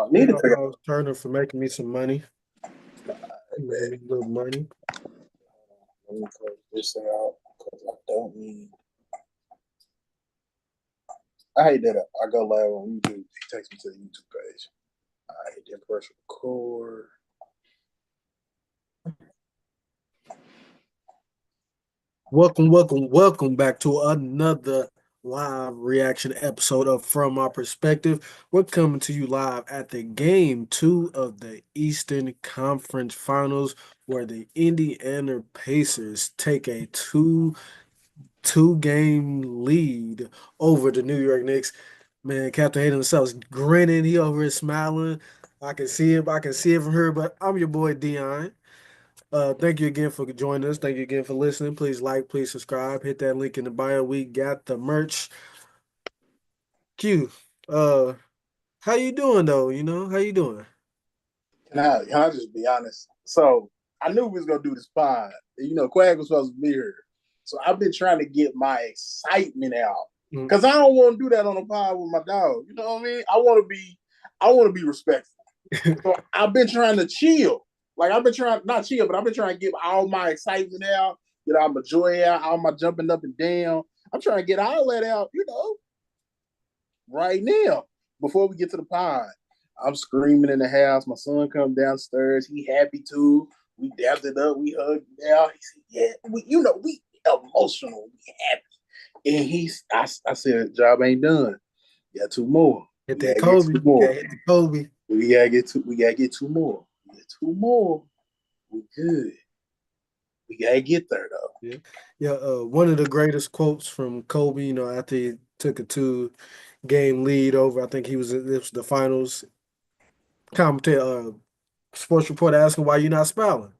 I need to Shout figure out Turner for making me some money. Making out. me a little money. Let me close this out because I don't need. I hate that I go live on YouTube. It takes me to the YouTube page. I hit that press record. Welcome back to another live reaction episode of From Our Perspective. We're coming to you live at the game 2 of the Eastern Conference Finals, where the Indiana Pacers take a two game lead over the New York Knicks. Man, Captain Hayden himself grinning. He over here smiling. I can see him. I can see it from here. But I'm your boy Dion. Thank you again for joining us. Thank you again for listening. Please like, please subscribe. Hit that link in the bio. We got the merch. Q, uh, how you doing though? How you doing? Can I just be honest? So I knew we was gonna do this pod. Quag was supposed to be here. So I've been trying to get my excitement out. Mm. Cause I don't want to do that on a pod with my dog. You know what I mean? I want to be respectful. So I've been trying to chill. Like I've been trying not chill, but I've been trying to get all my excitement out, get all my joy out, all my jumping up and down. I'm trying to get all that out, right now before we get to the pod. I'm screaming in the house. My son come downstairs. He happy too. We dapped it up. We hugged it out. He said, "Yeah, we emotional. We happy." And I said, "Job ain't done. We got two more. Hit We that gotta get Kobe. two You more. gotta hit the Kobe. We gotta get two. We gotta get two more. We get two more. We good. We gotta get there though." Yeah, yeah. One of the greatest quotes from Kobe. After he took a two-game lead over, I think it was the finals. Commentator, sports reporter asking why you not smiling.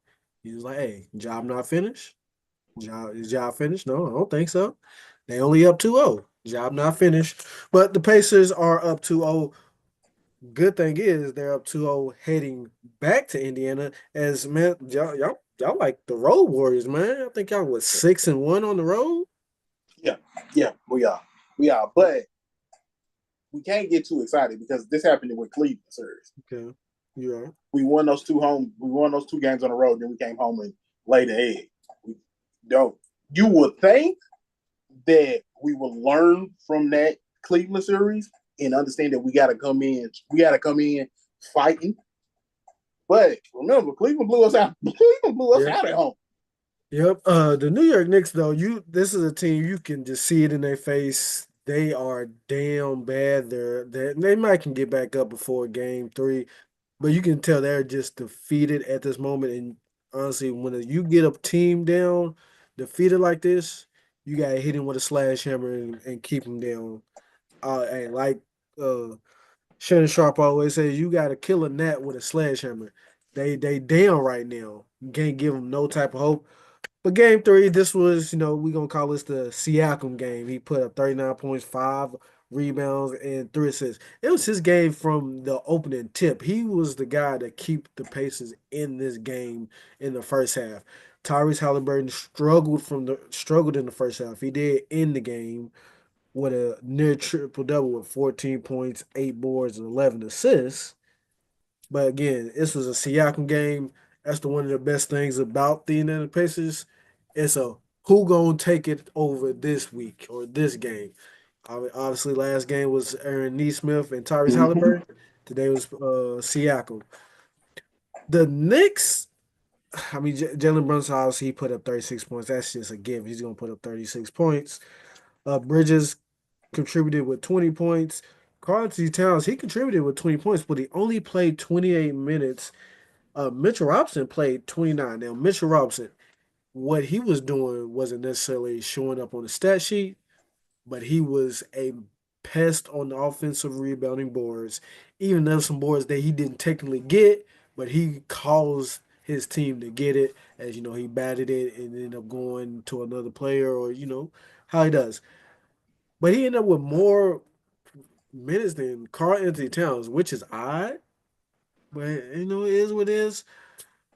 He was like, "Hey, job not finished. Job finished? No, I don't think so. They only up 2-0. Job not finished. But the Pacers are up 2-0. Good thing is they're up 2-0 heading back to Indiana. As man, y'all like the road warriors, man. I think y'all was 6-1 on the road. Yeah, yeah, we are. But we can't get too excited because this happened with Cleveland series. Okay. Yeah. We won those two home. We won those two games on the road. Then we came home and laid the egg. We don't. You would think that we will learn from that Cleveland series and understand that we got to come in. We got to come in fighting. But remember, Cleveland blew us out. Cleveland blew us Yeah. out at home. Yep. The New York Knicks, though, this is a team you can just see it in their face. They are damn bad. They might can get back up before game 3, but you can tell they're just defeated at this moment. And honestly, when you get a team down, defeated like this, you gotta hit him with a slash hammer and keep him down. And like uh Shannon Sharp always says, you gotta kill a gnat with a sledgehammer. They down right now. You can't give them no type of hope. But game 3, this was, we're going to call this the Siakam game. He put up 39 points, 5 rebounds, and 3 assists. It was his game from the opening tip. He was the guy to keep the Pacers in this game in the first half. Tyrese Halliburton struggled in the first half. He did end the game with a near triple double with 14 points, 8 boards, and 11 assists. But again, this was a Siakam game. That's one of the best things about the Indiana Pacers. It's a who gonna take it over this week or this game. Obviously, last game was Aaron Neesmith and Tyrese Mm-hmm. Halliburton. Today was Siakam. The Knicks, I mean, Jalen Brunson obviously he put up 36 points. That's just a given. He's gonna put up 36 points. Bridges contributed with 20 points. Karl-Anthony Towns, he contributed with 20 points, but he only played 28 minutes. Mitchell Robinson played 29. Now, Mitchell Robinson, what he was doing wasn't necessarily showing up on the stat sheet, but he was a pest on the offensive rebounding boards. Even though some boards that he didn't technically get, but he caused his team to get it. As he batted it and ended up going to another player, or how he does. But he ended up with more minutes than Karl-Anthony Towns, which is odd. But it is what it is.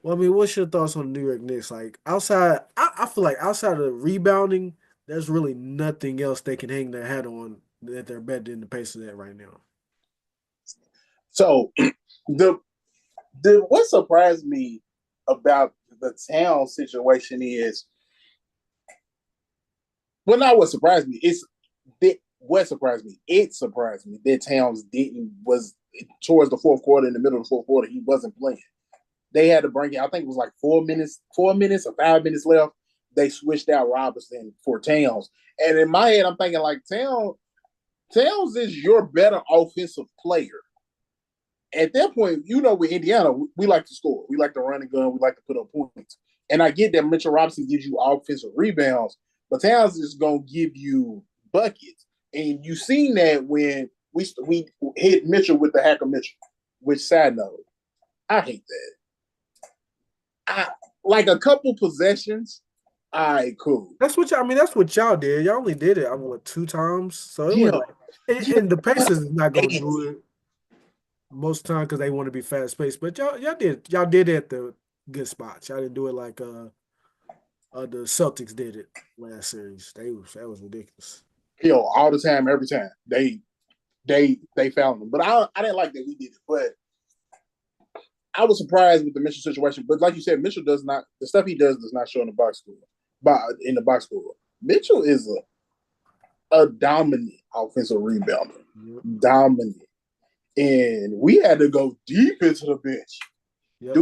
Well, I mean, what's your thoughts on the New York Knicks? Like I feel like outside of rebounding, there's really nothing else they can hang their hat on that they're better than the Pacers at right now. So the what surprised me about the town situation is, well, not what surprised me. It's that what surprised me. It surprised me that Towns didn't was towards the fourth quarter, in the middle of the fourth quarter, he wasn't playing. They had to bring it. I think it was like 4 minutes or 5 minutes left. They switched out Robinson for Towns, and in my head, I'm thinking like Towns is your better offensive player. At that point, with Indiana, we like to score. We like to run and gun. We like to put up points. And I get that Mitchell Robinson gives you offensive rebounds, but Towns is going to give you buckets. And you seen that when we hit Mitchell with the Hacker Mitchell. Which, side note, I hate that. I like a couple possessions. All right, cool. That's what That's what y'all did. Y'all only did it, what, 2 times? So it Yeah, went like, and the Pacers is not gonna do it most of the time because they want to be fast paced. But y'all did it at the good spots. Y'all didn't do it like the Celtics did it last series. That was ridiculous. all the time, every time they found them. But I didn't like that we did it. But I was surprised with the Mitchell situation. But like you said, Mitchell does not, the stuff he does not show in the box score. In the box score, Mitchell is a dominant offensive rebounder, dominant, and we had to go deep into the bench. Yep.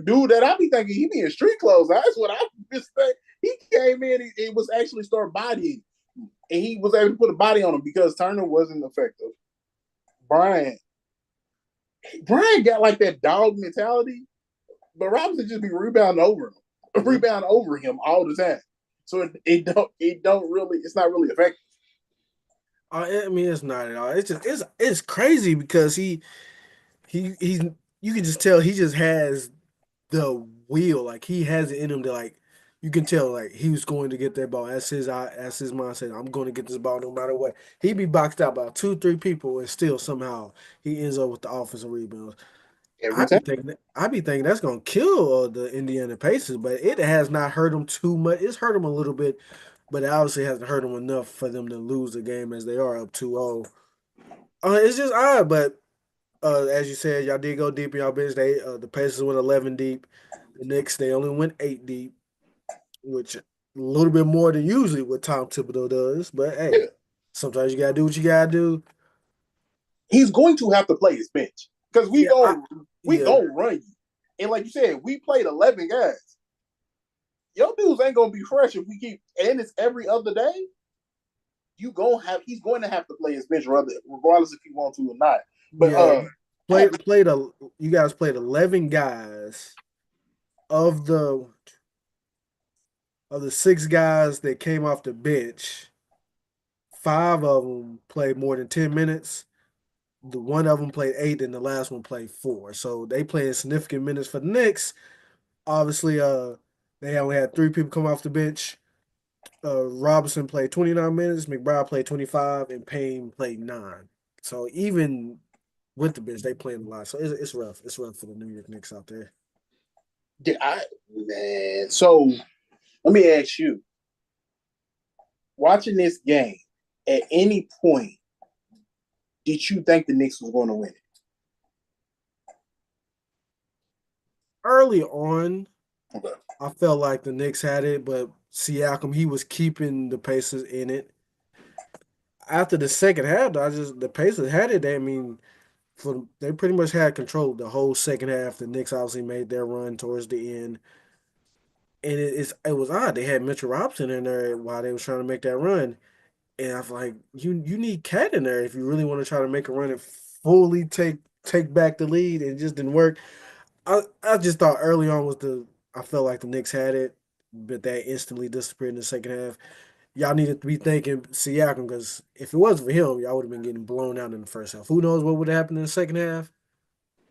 Dude, that I be thinking he be in street clothes. That's what I just think. He came in, it was actually start bodying, and he was able to put a body on him because Turner wasn't effective. Brian got like that dog mentality, but Robinson just be rebounding over him all the time. So it don't really, it's not really effective. I mean, it's not at all. It's crazy because he's you can just tell he just has the wheel. Like he has it in him to like you can tell like he was going to get that ball. That's his mindset. I'm going to get this ball no matter what. He'd be boxed out by 2-3 people and still somehow he ends up with the offensive rebounds. I be thinking that's gonna kill the Indiana Pacers, but it has not hurt them too much. It's hurt them a little bit, but it obviously hasn't hurt them enough for them to lose the game as they are up 2-0. It's just odd, but as you said, y'all did go deep in y'all bench. The Pacers went 11 deep. The Knicks they only went 8 deep, which a little bit more than usually what Tom Thibodeau does. But hey, sometimes you gotta do what you gotta do. He's going to have to play his bench because we gonna run you. And like you said, we played 11 guys. Your dudes ain't gonna be fresh if we keep, and it's every other day. He's going to have to play his bench regardless if he wants to or not. But you guys played 11 guys of the 6 guys that came off the bench. 5 of them played more than 10 minutes. The one of them played 8, and the last one played 4. So they played significant minutes for the Knicks. Obviously, they only had 3 people come off the bench. Robinson played 29 minutes, McBride played 25, and Payne played 9. So even with the bench, they played a lot. So it's rough. It's rough for the New York Knicks out there. So let me ask you, watching this game, at any point, did you think the Knicks was going to win it? Early on, okay, I felt like the Knicks had it, but Siakam, he was keeping the Pacers in it. After the second half, the Pacers had it. They pretty much had control the whole second half. The Knicks obviously made their run towards the end. And it was odd. They had Mitchell Robinson in there while they was trying to make that run. And I was like, you need Cat in there if you really want to try to make a run and fully take back the lead. It just didn't work. I just thought early on I felt like the Knicks had it, but that instantly disappeared in the second half. Y'all needed to be thinking Siakam because if it wasn't for him, y'all would have been getting blown out in the first half. Who knows what would have happened in the second half?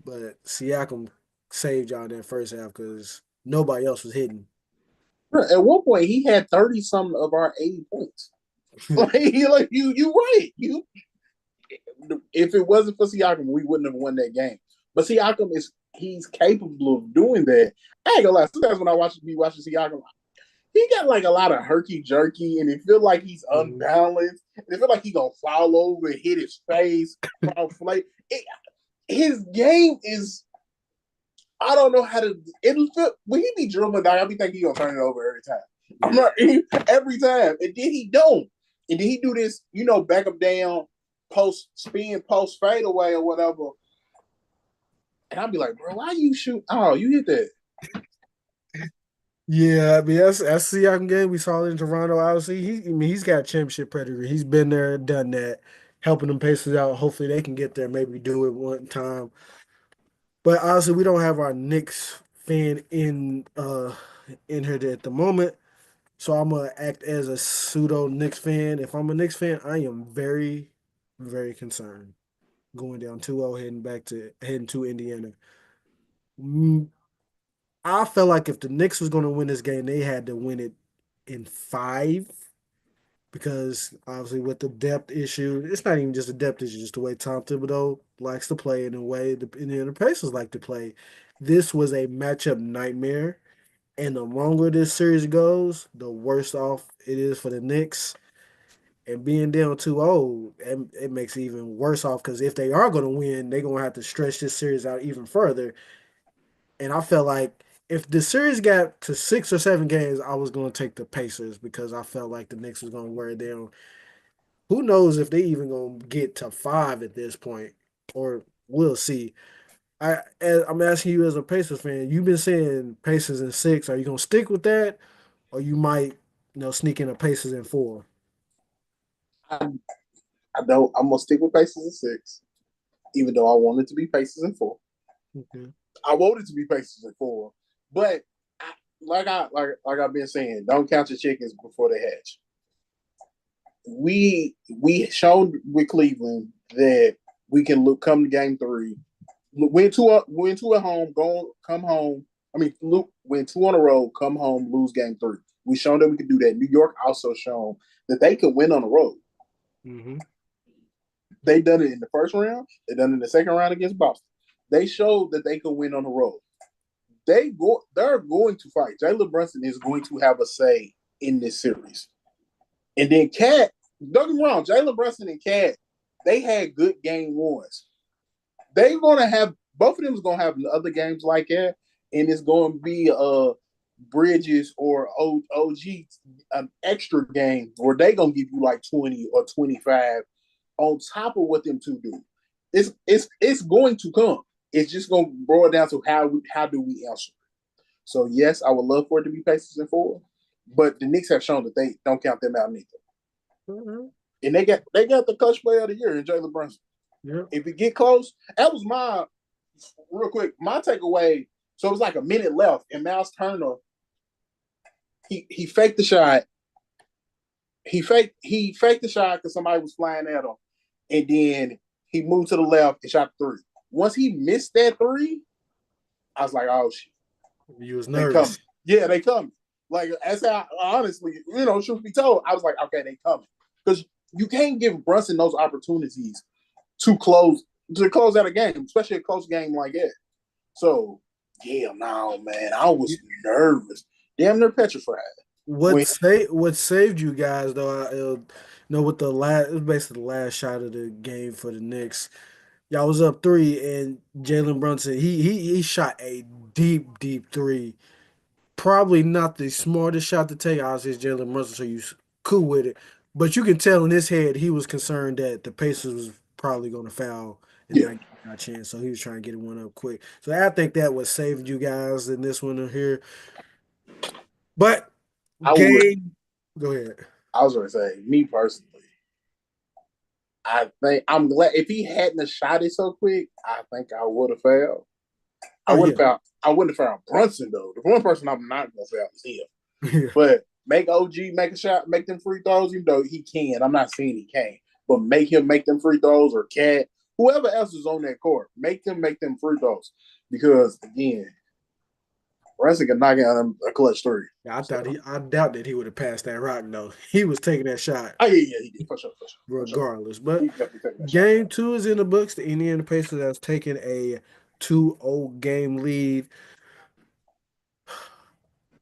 But Siakam saved y'all in that first half because nobody else was hitting. At one point, he had 30-something of our 80 points. you right. If it wasn't for Siakam, we wouldn't have won that game. But Siakam he's capable of doing that. I ain't gonna lie. Sometimes when I watching Siakam, he got like a lot of herky jerky, and it feel like he's unbalanced. And it feel like he gonna fall over and hit his face. his game is. I don't know how to. When he be dribbling, dog, I be thinking he gonna turn it over every time. I'm not every time, and then he don't. And then he do this, back up down, post spin, post fade away or whatever. And I'll be like, bro, why you shoot? Oh, you hit that. Yeah, I mean that's the young game we saw in Toronto. Obviously, he's got championship pedigree. He's been there, done that, helping them Pacers out. Hopefully, they can get there, maybe do it one time. But honestly, we don't have our Knicks fan in here at the moment, so I'm gonna act as a pseudo Knicks fan. If I'm a Knicks fan, I am very, very concerned going down 2-0, heading to Indiana. Mm, I felt like if the Knicks was going to win this game, they had to win it in five because obviously with the depth issue, it's not even just a depth issue, just the way Tom Thibodeau likes to play and the way the Indiana Pacers like to play. This was a matchup nightmare, and the longer this series goes, the worse off it is for the Knicks. And being down 2-0, it makes it even worse off because if they are going to win, they're going to have to stretch this series out even further. And I felt like if the series got to 6 or 7 games, I was going to take the Pacers because I felt like the Knicks was going to wear it down. Who knows if they even going to get to 5 at this point, or we'll see. I'm asking you as a Pacers fan. You've been saying Pacers in 6. Are you going to stick with that, or you might, sneak in a Pacers in 4? I, I don't. I'm gonna stick with Pacers in 6, even though I want it to be Pacers in 4. Okay. I want it to be Pacers in 4, but like I've been saying, don't count your chickens before they hatch. We showed with Cleveland that we can come to game 3, win two at home, come home. I mean, win 2 on the road, come home, lose game 3. We shown that we could do that. New York also shown that they could win on the road. Mm-hmm. They done it in the first round. They done it in the second round against Boston. They showed that they could win on the road. They're going to fight. Jalen Brunson is going to have a say in this series. And then Cat, don't get me wrong, Jalen Brunson and Cat, they had good game ones. They're gonna have both of them is gonna have other games like that, and it's gonna be Bridges or OG an extra game where they gonna give you like 20 or 25 on top of what them two do. It's going to come. It's just gonna boil down to how do we answer it. So yes, I would love for it to be Pacers in 4, but the Knicks have shown that they don't count them out neither. Mm-hmm. And they got the clutch player of the year in Jalen Brunson. Yeah. If it get close, that was real quick, my takeaway. So it was like a minute left, and Miles Turner, he faked the shot. He faked the shot because somebody was flying at him, and then he moved to the left and shot the 3. Once he missed that 3, I was like, oh shit, You was they coming. nervous. Yeah, they coming. Like that's how honestly, truth be told, I was like, okay, they coming because you can't give Brunson those opportunities to close out a game, especially a close game like that. So yeah, no man, I was nervous, damn near petrified. When What saved you guys though? With the last, it was basically the last shot of the game for the Knicks. Y'all was up 3, and Jalen Brunson he shot a deep, deep 3. Probably not the smartest shot to take. Obviously, it's Jalen Brunson, so you cool with it. But you can tell in his head he was concerned that the Pacers was probably going to foul and yeah, not get a chance, so he was trying to get one up quick. So I think that was saving you guys in this one here. But I would. game, go ahead. I was going to say, me personally, I think I'm glad if he hadn't have shot it so quick, I think I would have failed. I Oh yeah, wouldn't have found. I wouldn't have found Brunson though. The one person I'm not going to fail is him. yeah. But make OG make a shot, make them free throws, even though he can. I'm not saying he can't, but make him make them free throws or Cat, whoever else is on that court, make them free throws. Because again, Brunson can knock out a clutch 3. So, I doubt that he would have passed that rock though. He was taking that shot oh yeah, he did for sure, for sure. regardless. But He definitely taking that shot. game 2 is in the books. The Indiana Pacers has taken a 2-0 game lead.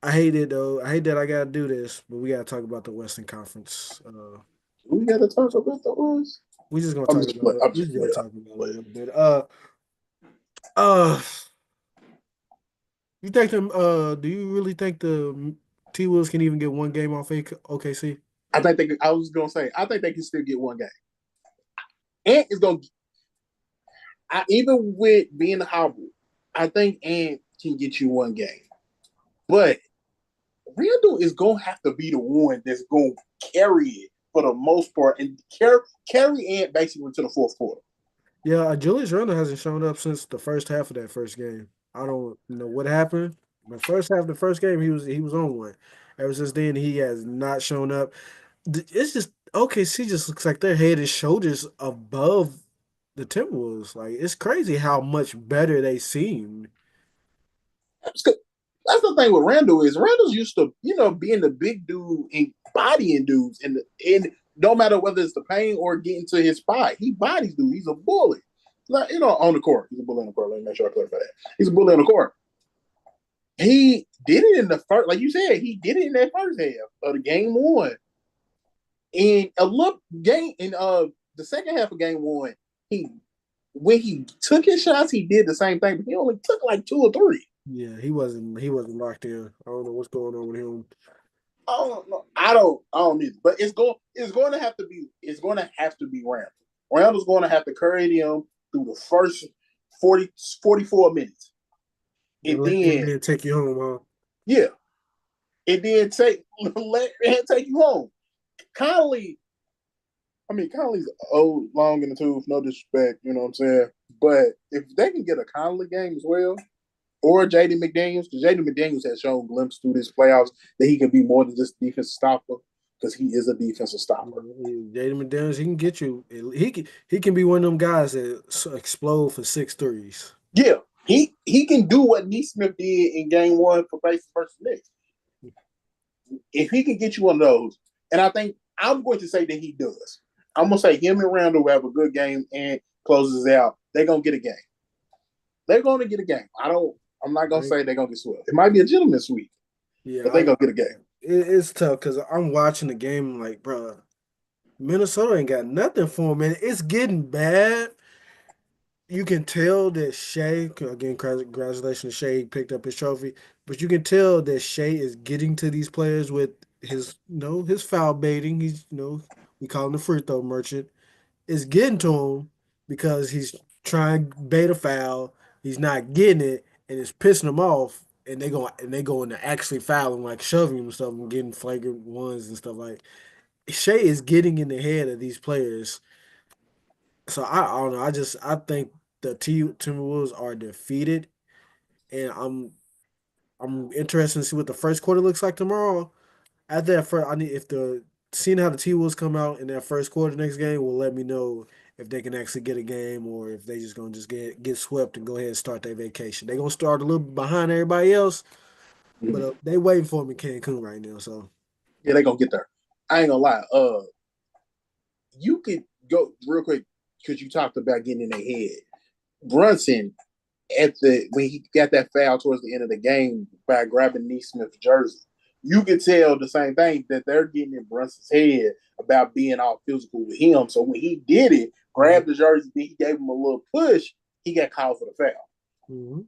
I hate it though. I hate that I gotta do this, but we gotta talk about the Western Conference. We got to talk about those. We just gonna I'm talk just about playing. it. I'm We just just gonna playing. talk about it a But little bit. Uh, you think them? Do you really think the T Wolves can even get one game off OKC? I think they. I was gonna say. I think they can still get one game. Ant is gonna. Even with being a hobble, I think Ant can get you one game. But Randall is gonna have to be the one that's gonna carry it for the most part and carry Ant basically to the fourth quarter. Yeah, Julius Randle hasn't shown up since the first half of that first game. I don't know what happened. The first half of the first game, he was on one. Ever since then, he has not shown up. It's just OKC just looks like their head and shoulders above the Timberwolves. Like it's crazy how much better they seem. That's the thing with Randall is Randall's used to being the big dude and bodying dudes and no matter whether it's the paint or getting to his spot, he bodies dude. He's a bully. Like, on the court, he's a bully on the court. Let me make sure I clarify that. He's a bully on the court. He did it in the first, like you said, he did it in that first half of the game one. In a look game in the second half of game one, he when he took his shots, he did the same thing, but he only took like two or three. Yeah, he wasn't locked in. I don't know what's going on with him. I don't know. I don't need it. But it's going to have to be Randall. Randall's going to have to carry them through the first 44 minutes. And And then then take you home, huh? yeah. And then let him take you home. Conley, Conley's old, long in the tooth, no disrespect, you know what I'm saying? But if they can get a Conley game as well, or Jaden McDaniels, because Jaden McDaniels has shown glimpses through this playoffs that he can be more than just defensive stopper, because he is a defensive stopper. Jaden McDaniels, he can get you. He can be one of them guys that explode for six threes. Yeah, he can do what Neesmith did in game one for Pacers versus Knicks. If he can get you one of those, and I think I'm going to say that he does. I'm gonna say him and Randall will have a good game and closes out. They're gonna get a game. They're gonna get a game. I'm not gonna Right? say they're gonna get swept. It might be a gentleman's sweep, Yeah, but they're gonna get a game. it's tough because I'm watching the game like, bro, Minnesota ain't got nothing for him, man. It's getting bad. You can tell that Shea, again, congratulations, Shea picked up his trophy, but you can tell that Shea is getting to these players with his foul baiting. We call him the free throw merchant. Is getting to him because he's trying to bait a foul. He's not getting it, and it's pissing him off. And they go into actually fouling, like shoving him and stuff, and getting flagrant ones and stuff like. Shea is getting in the head of these players. So I don't know. I think the Timberwolves are defeated, and I'm interested to see what the first quarter looks like tomorrow. After that first, I need if the seeing how the T Wolves come out in that first quarter next game will let me know if they can actually get a game or if they just gonna just get swept and go ahead and start their vacation. They're gonna start a little bit behind everybody else, but Mhm. they waiting for them in Cancun right now. So Yeah, they're gonna get there. I ain't gonna lie. You could go real quick because you talked about getting in their head. Brunson at the when he got that foul towards the end of the game by grabbing Neesmith's jersey, you could tell the same thing that they're getting in Brunson's head about being all physical with him. So when he did it, mhm, grabbed the jersey, then he gave him a little push, he got called for the foul. mhm.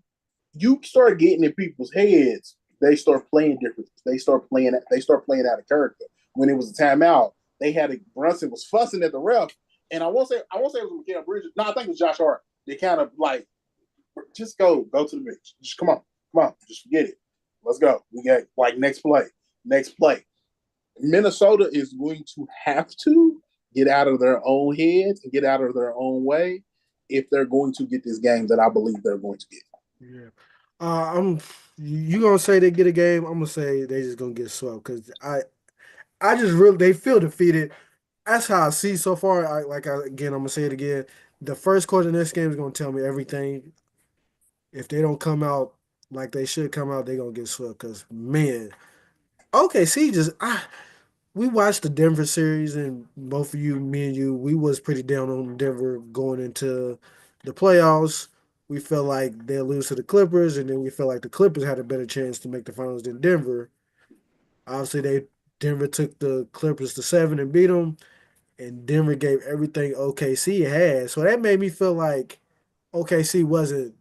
You start getting in people's heads, they start playing different. They start playing out of character. When it was a timeout, they had Brunson was fussing at the ref, and I won't say it was Mikal Bridges. No, I think it was Josh Hart. They kind of like just go to the bench. Just come on, just forget it. Let's go. We got like next play. Minnesota is going to have to get out of their own heads and get out of their own way if they're going to get this game that I believe they're going to get. Yeah. I'm you gonna say they get a game? I'm gonna say they just gonna get swept because I just really they feel defeated. That's how I see so far. Again, I'm gonna say it again. The first quarter of this game is gonna tell me everything. If they don't come out like they should come out, they're gonna get swept. Cause man, OKC we watched the Denver series and both of you, me and you, we was pretty down on Denver going into the playoffs. We felt like they'll lose to the Clippers, and then we felt like the Clippers had a better chance to make the finals than Denver. Obviously, Denver took the Clippers to seven and beat them, and Denver gave everything OKC had. So that made me feel like OKC wasn't.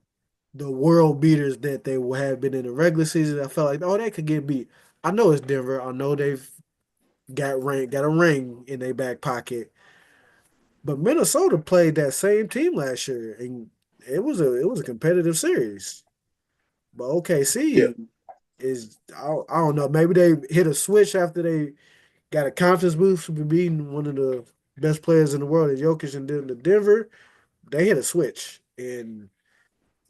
the world beaters that they will have been in the regular season. I felt like, oh, they could get beat. I know it's Denver. I know they've got a ring in their back pocket. But Minnesota played that same team last year, and it was a competitive series. But Yeah, OKC is I don't know. Maybe they hit a switch after they got a confidence boost for beating one of the best players in the world, Jokic, and then the Denver. They hit a switch, and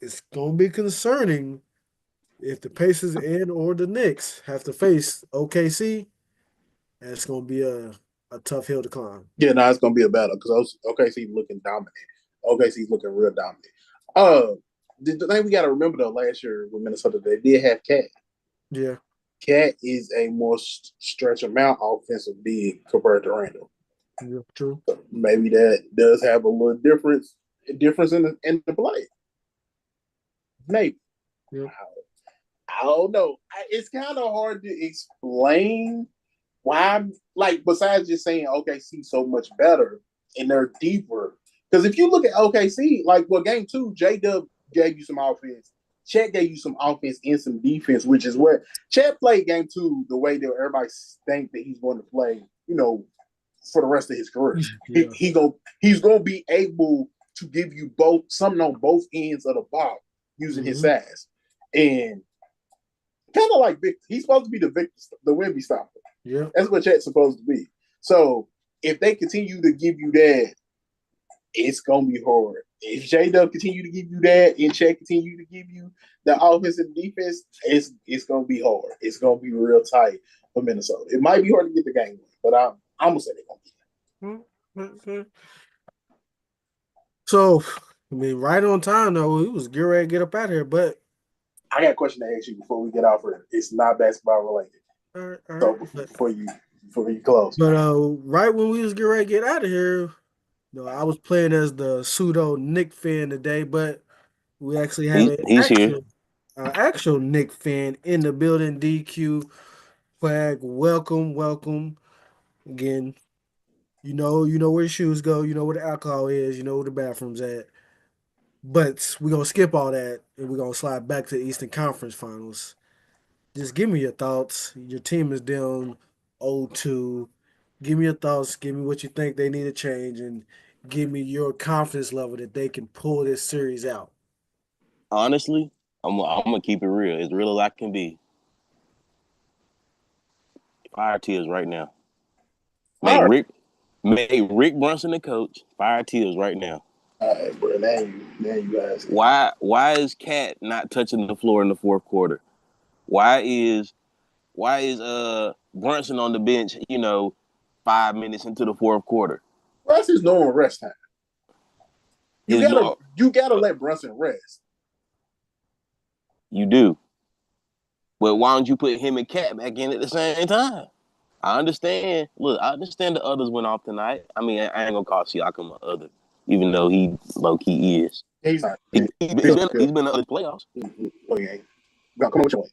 it's gonna be concerning if the Pacers and or the Knicks have to face OKC. That's gonna be a tough hill to climb. yeah. Now it's gonna be a battle because OKC looking dominant. OKC's looking real dominant. The thing we got to remember though, last year with Minnesota, they did have Cat. Yeah, Cat is a more stretch amount offensive big compared to Randall. yeah, true. So maybe that does have a little difference in the play. Maybe. Yeah. I don't know. It's kind of hard to explain why. Like besides just saying OKC so much better and they're deeper. Because if you look at OKC, like game 2, J Dub gave you some offense. Chet gave you some offense and some defense, which is where Chet played game 2 the way that everybody think that he's going to play. For the rest of his career, Yeah. he's going to be able to give you something on both ends of the ball using his size, and kind of like Victor. He's supposed to be the Wemby stopper. Yeah. That's what Chet's supposed to be. So if they continue to give you that, it's gonna be hard. If J Dub continue to give you that and Chet continue to give you the offense and defense, it's gonna be hard. It's gonna be real tight for Minnesota. It might be hard to get the game win, but I'm gonna say they're gonna get it. So, I mean, right on time though. He was getting ready to get up out of here, but I got a question to ask you before we get off of it. It's not basketball related. all So right. before you close. But right when we was getting ready to get out of here, I was playing as the pseudo Nick fan today, but we actually have an He's here. actual Nick fan in the building. DQ flag, welcome again. You know where your shoes go. You know where the alcohol is. You know where the bathroom's at. But we're gonna skip all that and we're gonna slide back to the Eastern Conference Finals. Just give me your thoughts. Your team is down 0-2. Give me your thoughts. Give me what you think they need to change, and give me your confidence level that they can pull this series out. Honestly, I'm gonna keep it real. As real as I can be. Fire Tears right now. Make Rick Brunson the coach. Fire Tears right now. All right, bro. Now you guys. Why is Cat not touching the floor in the fourth quarter? Why is Brunson on the bench? 5 minutes into the fourth quarter. Well, that's his normal rest time. You gotta let Brunson rest. You do. But why don't you put him and Cat back in at the same time? I understand. Look, I understand the others went off tonight. I mean, I ain't gonna call Siakam an other, even though he low key is. He's not. He's been in the other playoffs. Okay. Come on, which way?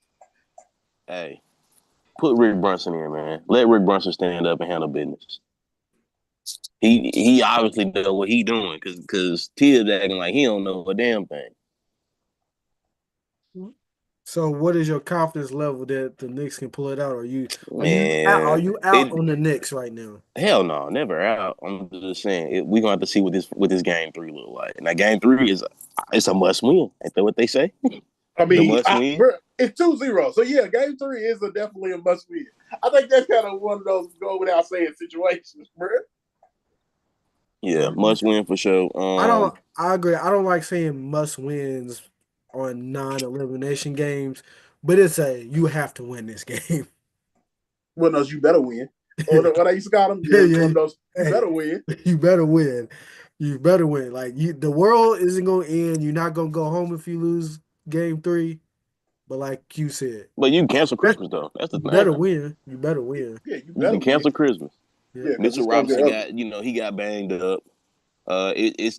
Hey, put Rick Brunson in, man. Let Rick Brunson stand up and handle business. He obviously know what he doing because Tibbs acting like he don't know a damn thing. So, what is your confidence level that the Knicks can pull it out? Are you out on the Knicks right now? Hell no, never out. I'm just saying we're gonna have to see what this game 3 look like. And that game 3 it's a must win. Ain't that what they say? I mean, it's 2-0. So yeah, game 3 is definitely a must win. I think that's kind of one of those go without saying situations, bro. Yeah, must win for sure. I agree. I don't like saying must wins on non-elimination games, but it's you have to win this game. Well, no, you better win. What I used to call them, you better win. You better win. You better win. Like the world isn't gonna end. You're not gonna go home if you lose game 3. But like you said, but you can cancel Christmas though. That's the thing. You better win. You better win. Yeah, you can cancel Christmas. Yeah, Mitchell Robinson got banged up. It's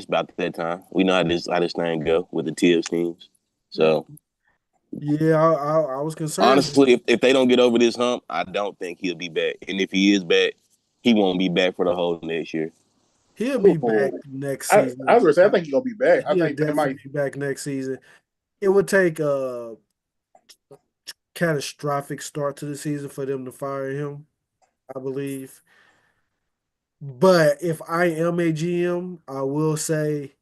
about that time. We know how this thing go with the Tibbs teams. So yeah, I was concerned. Honestly, if they don't get over this hump, I don't think he'll be back. And if he is back, he won't be back for the whole next year. He'll be back Ooh. next I season. was gonna say I think he's gonna be back. I He'll think they definitely might. be back next season. It would take a catastrophic start to the season for them to fire him, I believe. But if I am a GM, I will say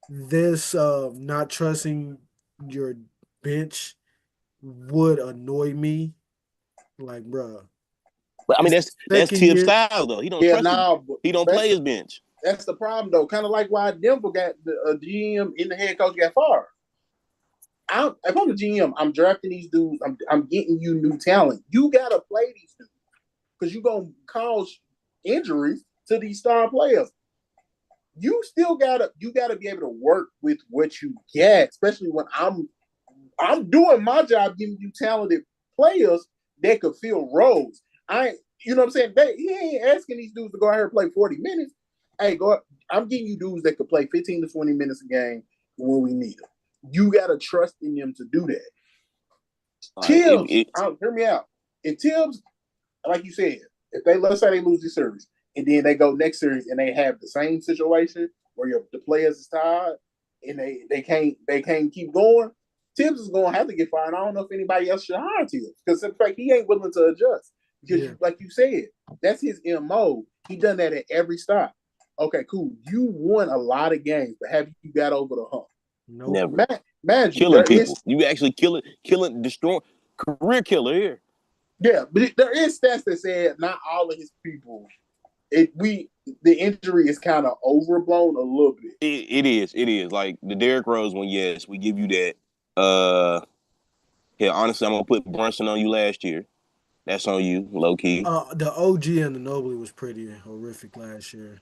this not trusting your bench would annoy me. Like, bruh, But I mean, it's the that's second Tibbs' year. style though. He don't Yeah, trust it. nah, He don't that's play his bench. the problem though. Kind of like why Denver got the GM and the head coach got fired. If I'm the GM, I'm drafting these dudes. I'm getting you new talent. You gotta play these dudes because you're gonna cause injuries to these star players. You gotta be able to work with what you get, especially when I'm doing my job giving you talented players that could fill roles. You know what I'm saying? He ain't asking these dudes to go out here and play 40 minutes. Hey, I'm getting you dudes that could play 15 to 20 minutes a game when we need them. You got to trust in them to do that. Like, Tibbs, hear me out. If Tibbs, like you said, if let's say they lose the series and then they go next series and they have the same situation where the players is tired and they can't keep going, Tibbs is going to have to get fired. I don't know if anybody else should hire Tibbs because in fact he ain't willing to adjust because like you said, that's his MO. He done that at every stop. Okay, cool. You won a lot of games, but have you got over the hump? Nope. Never. Imagine Killing people. You actually killing, destroying, career killer here. Yeah, but there is stats that said not all of his people. The injury is kind of overblown a little bit. It is like the Derrick Rose one. Yes, we give you that. Yeah, honestly, I'm gonna put Brunson on you last year. That's on you, low key. The OG and the Nobly was pretty horrific last year.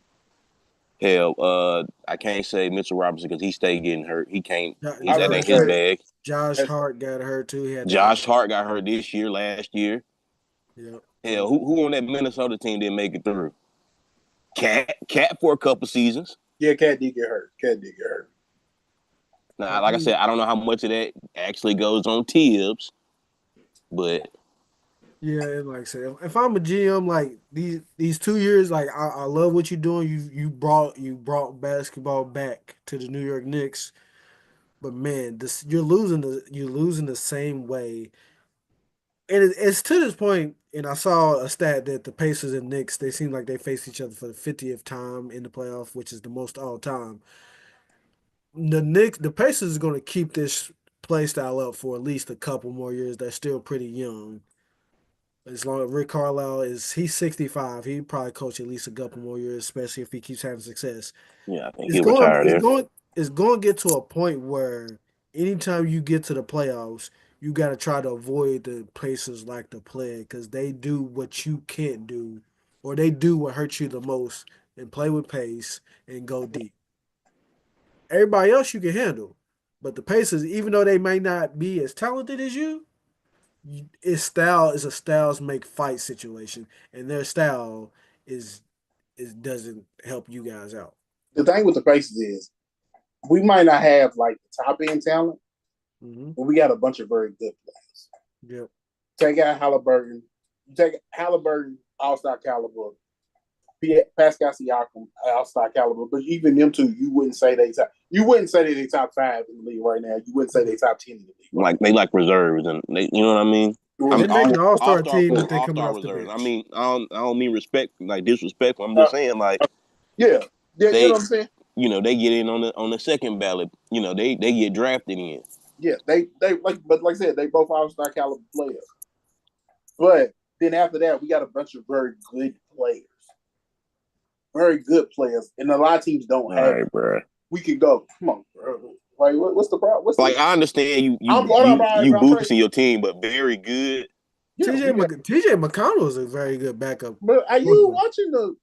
Hell, I can't say Mitchell Robinson because he stayed getting hurt. He can't. That ain't his say, bag. Josh Hart got hurt too. Josh Hart got hurt this year, last year. Yep. Hell, who on that Minnesota team didn't make it through? Cat for a couple seasons. Yeah, Cat did get hurt. Now, like I said, I don't know how much of that actually goes on Tibbs, but yeah, and like I said, if I'm a GM, like these 2 years, like I love what you're doing. You brought basketball back to the New York Knicks, but man, you're losing the same way. And it's to this point, and I saw a stat that the Pacers and Knicks, they seem like they face each other for the 50th time in the playoff, which is the most all time. The Pacers is going to keep this play style up for at least a couple more years. They're still pretty young. As long as Rick Carlisle he's 65, he probably coach at least a couple more years, especially if he keeps having success. yeah, I think he'll retire there. It's going to get to a point where anytime you get to the playoffs, you got to try to avoid the Pacers like the plague because they do what you can't do, or they do what hurts you the most, and play with pace and go deep. Everybody else you can handle, but the Pacers, even though they may not be as talented as you, its style is a styles make fight situation, and their style is doesn't help you guys out. The thing with the Pacers is we might not have like the top end talent, but we got a bunch of very good players. Yep. Take out Halliburton. You take Halliburton, all-star caliber. Pascal Siakam, all-star caliber. But even them two, you wouldn't say they top 5 in the league right now. You wouldn't say they top 10 in the league. Like they like reserves, and they, you know what I mean. They're making an all-star team that they coming off the reserves. bench. I mean, I don't mean respect like disrespectful. I'm just saying like yeah, you know what I'm saying. You know, they get in on the second ballot. You know, they get drafted in. Yeah, they like I said, they both all-star caliber players. But then after that, we got a bunch of very good players. Very good players. And a lot of teams don't have right, bro. We could go. Come on, bro. Like what's the problem? I understand you boosting your team, but very good. Yeah, TJ McConnell is a very good backup. But are you watching the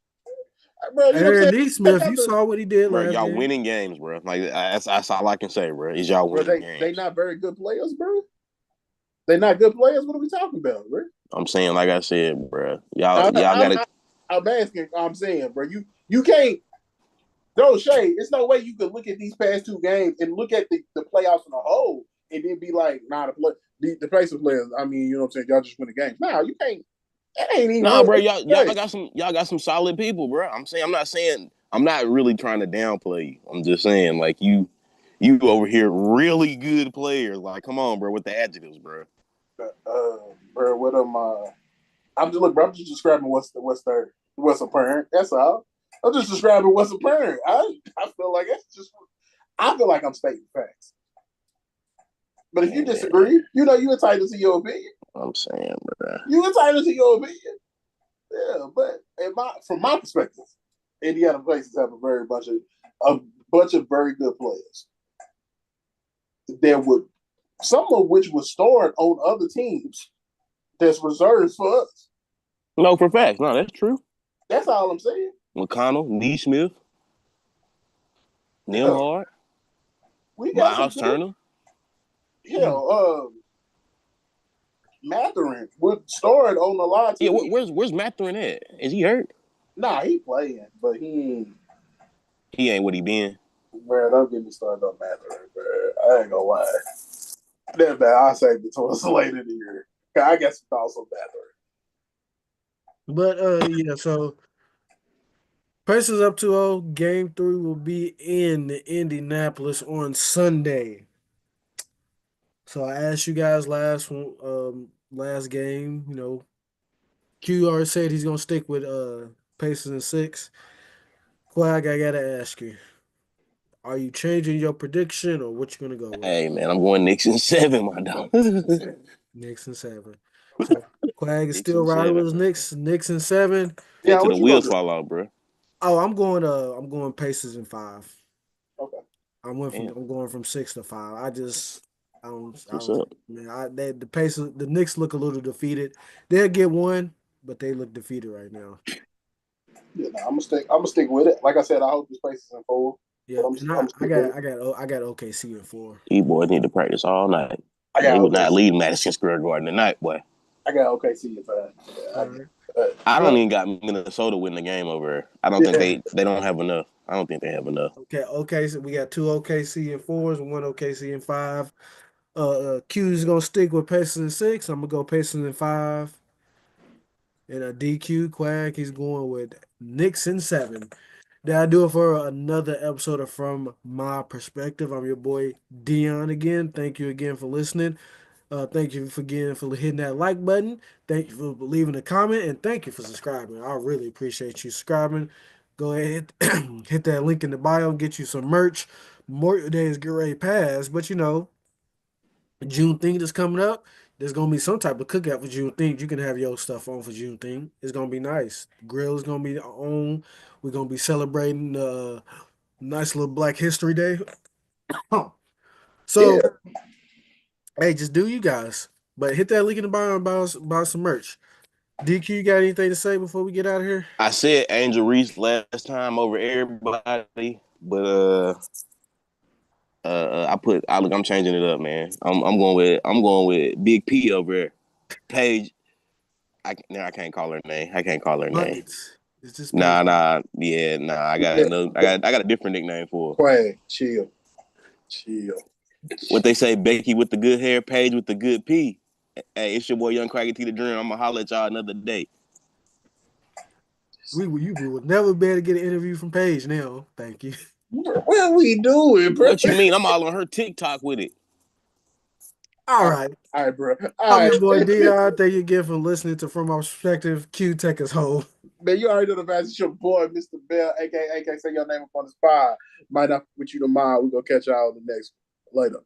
bro? Aaron Neesmith, you saw what he did last y'all game. winning games, bro. Like that's all I can say, bro. Is y'all winning games? They not very good players, bro. They not good players. What are we talking about, bro? I'm saying, like I said, bro. Y'all gotta. I'm asking. I'm saying, bro. You can't. No shade. It's no way you could look at these past 2 games and look at the playoffs in a whole and then be like, nah, the Pacers players. I mean, you know what I'm saying? Y'all just win the game. Nah, you can't. That ain't even. Nah, bro. Y'all got some solid people, bro. I'm not saying I'm not really trying to downplay you. I'm just saying, like you over here really good players. Like, come on, bro, with the adjectives, bro. Bro, what am bro, I'm just describing what's apparent. That's all. I'm just describing what's apparent. I feel like I feel like I'm stating facts. But if you disagree, you entitled to your opinion. I'm saying, bro. You entitled to your opinion. Yeah, but from my perspective, Indiana Pacers have a bunch of very good players. Some of which was stored on other teams that's reserved for us. No, for facts. No, that's true. That's all I'm saying. McConnell, Neesmith, Nembhard, We got Miles Turner. Mathurin was stored on a lot of teams. Yeah, where's Mathurin at? Is he hurt? Nah, he playing, but he ain't what he been. Bro, don't get me started on Mathurin, bro. I ain't gonna lie. That bad. I'll save it towards later in the year. I guess it's also Mathurin. But so Pacers up 2-0. Game 3 will be in Indianapolis on Sunday. So I asked you guys last game, Q already said he's gonna stick with Pacers in 6. Quag, I gotta ask you, are you changing your prediction or what you gonna go with? Hey man, I'm going Knicks in 7, my dog. Knicks in 7. So Quag is still riding with his Knicks in 7. Yeah, to the wheels fall out, bro. Oh, I'm going Pacers in 5. Okay. I'm going from 6 to 5. Man, the Pacers, the Knicks look a little defeated. They'll get one, but they look defeated right now. Yeah, I'm gonna stick with it. Like I said, I hope this Pacers in 4. Yeah, I got OKC in 4. You boys need to practice all night. They would not leave Madison Square Garden tonight, boy. I got OKC in 5. I don't even got Minnesota winning the game over here. I don't think they don't have enough. I don't think they have enough. Okay, so we got 2 OKC in 4s and 1 OKC in 5. Q is gonna stick with Pacers in 6. I'm gonna go Pacers in 5. And a DQ Quag, he's going with Knicks in 7. That'll do it for another episode of From My Perspective. I'm your boy Dion again. Thank you again for listening. Thank you for hitting that like button. Thank you for leaving a comment, and thank you for subscribing. I really appreciate you subscribing. Go ahead, hit that link in the bio, get you some merch. Memorial Day is get ready to pass, but Juneteenth is coming up. There's gonna be some type of cookout for Juneteenth. You can have your stuff on for Juneteenth. It's gonna be nice. Grill is gonna be on. We're gonna be celebrating nice little Black History Day. So, hey, just do you guys. But hit that link in the bio and buy some merch. DQ, you got anything to say before we get out of here? I said Angel Reese last time over everybody, but I'm changing it up, man. I'm going with Big P over here. Paige. I can't call her name. I can't call her name. It's just I got a different nickname for her. Quag, chill. What they say, Becky with the good hair, Paige with the good P. Hey, it's your boy Young Craggy T the Dream. I'm gonna holler at y'all another day. You would never be able to get an interview from Paige now. Thank you. What we doing, bro? What you mean? I'm all on her TikTok with it. All right, bro. I'm your boy Dion. Thank you again for listening to From My Perspective. Q, take us home. Man, you already know the best. It's your boy, Mr. Bell, aka say your name up on the spot. Might not with you tomorrow. We're gonna catch y'all on the next one. Later.